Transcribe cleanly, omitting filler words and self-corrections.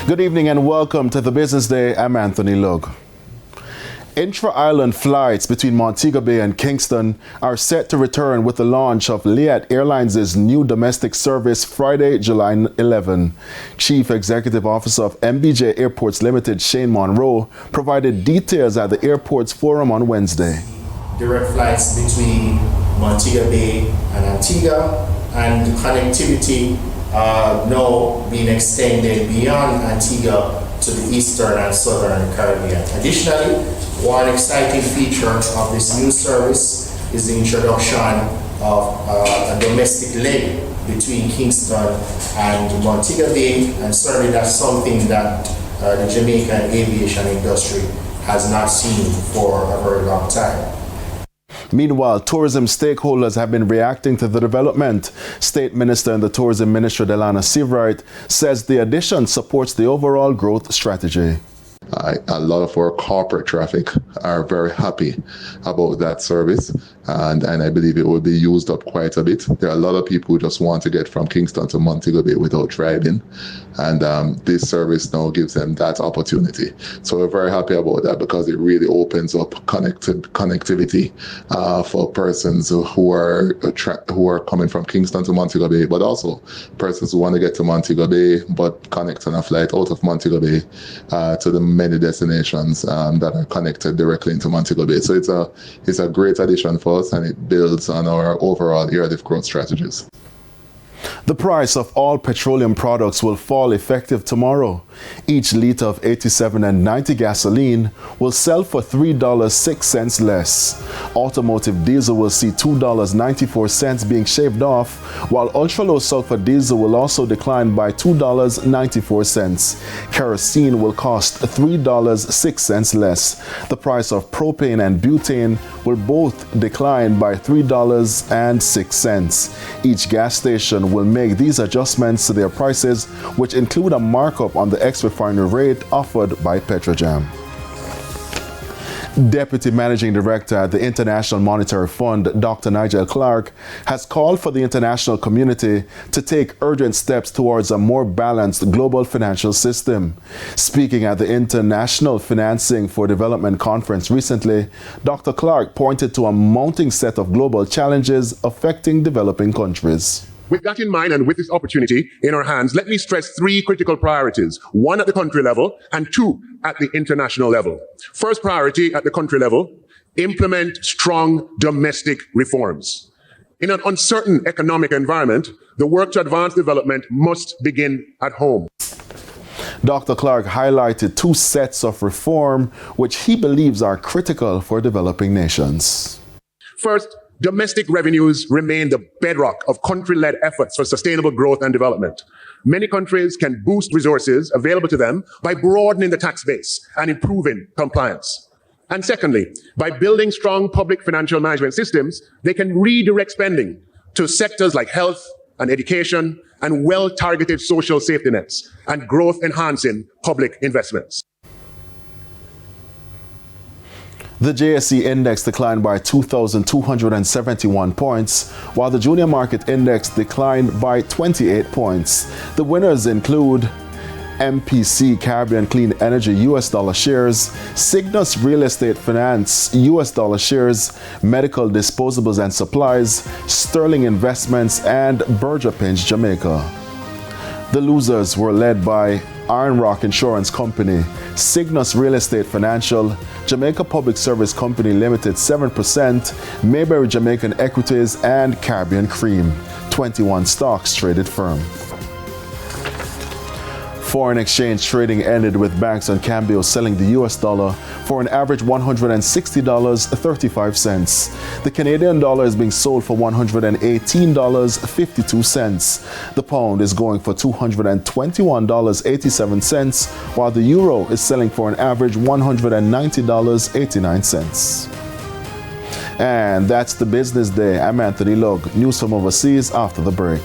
Good evening and welcome to the Business Day. I'm Anthony Lug. Intra-island flights between Montego Bay and Kingston are set to return with the launch of Liat Airlines' new domestic service Friday, July 11. Chief Executive Officer of MBJ Airports Limited, Shane Monroe, provided details at the airport's forum on Wednesday. Direct flights between Montego Bay and Antigua, and connectivity now being extended beyond Antigua to the eastern and southern Caribbean. Additionally, one exciting feature of this new service is the introduction of a domestic leg between Kingston and Montego Bay, and certainly that's something that the Jamaican aviation industry has not seen for a very long time. Meanwhile, tourism stakeholders have been reacting to the development. State Minister in the Tourism Ministry, Delana Seavright, says the addition supports the overall growth strategy. A lot of our corporate traffic are very happy about that service, and I believe it will be used up quite a bit. There are a lot of people who just want to get from Kingston to Montego Bay without driving, and this service now gives them that opportunity. So we're very happy about that because it really opens up connectivity for persons who are coming from Kingston to Montego Bay, but also persons who want to get to Montego Bay but connect on a flight out of Montego Bay to the many destinations that are connected directly into Montego Bay. So it's a great addition for us, and it builds on our overall airlift growth strategies. The price of all petroleum products will fall effective tomorrow. Each liter of 87 and 90 gasoline will sell for $3.06 less. Automotive diesel will see $2.94 being shaved off, while ultra-low sulfur diesel will also decline by $2.94. Kerosene will cost $3.06 less. The price of propane and butane will both decline by $3.06. Each gas station will make these adjustments to their prices, which include a markup on the ex-refinery rate offered by Petroleum. Deputy Managing Director at the International Monetary Fund, Dr. Nigel Clark, has called for the international community to take urgent steps towards a more balanced global financial system. Speaking at the International Financing for Development Conference recently, Dr. Clark pointed to a mounting set of global challenges affecting developing countries. With that in mind, and with this opportunity in our hands, let me stress three critical priorities: one at the country level and two at the international level. First priority at the country level: implement strong domestic reforms. In an uncertain economic environment, the work to advance development must begin at home. Dr. Clark highlighted two sets of reform which he believes are critical for developing nations. First, domestic revenues remain the bedrock of country-led efforts for sustainable growth and development. Many countries can boost resources available to them by broadening the tax base and improving compliance. And secondly, by building strong public financial management systems, they can redirect spending to sectors like health and education and well-targeted social safety nets and growth-enhancing public investments. The JSE index declined by 2,271 points, while the junior market index declined by 28 points. The winners include MPC Caribbean Clean Energy US dollar shares, Cygnus Real Estate Finance US dollar shares, Medical Disposables and Supplies, Sterling Investments, and Berger Pinch Jamaica. The losers were led by Iron Rock Insurance Company, Cygnus Real Estate Financial, Jamaica Public Service Company Limited 7%, Mayberry Jamaican Equities, and Caribbean Cream. 21 stocks traded firm. Foreign exchange trading ended with banks on Cambio selling the US dollar for an average $160.35. The Canadian dollar is being sold for $118.52. The pound is going for $221.87, while the euro is selling for an average $190.89. And that's the Business Day. I'm Anthony Lug. News from overseas after the break.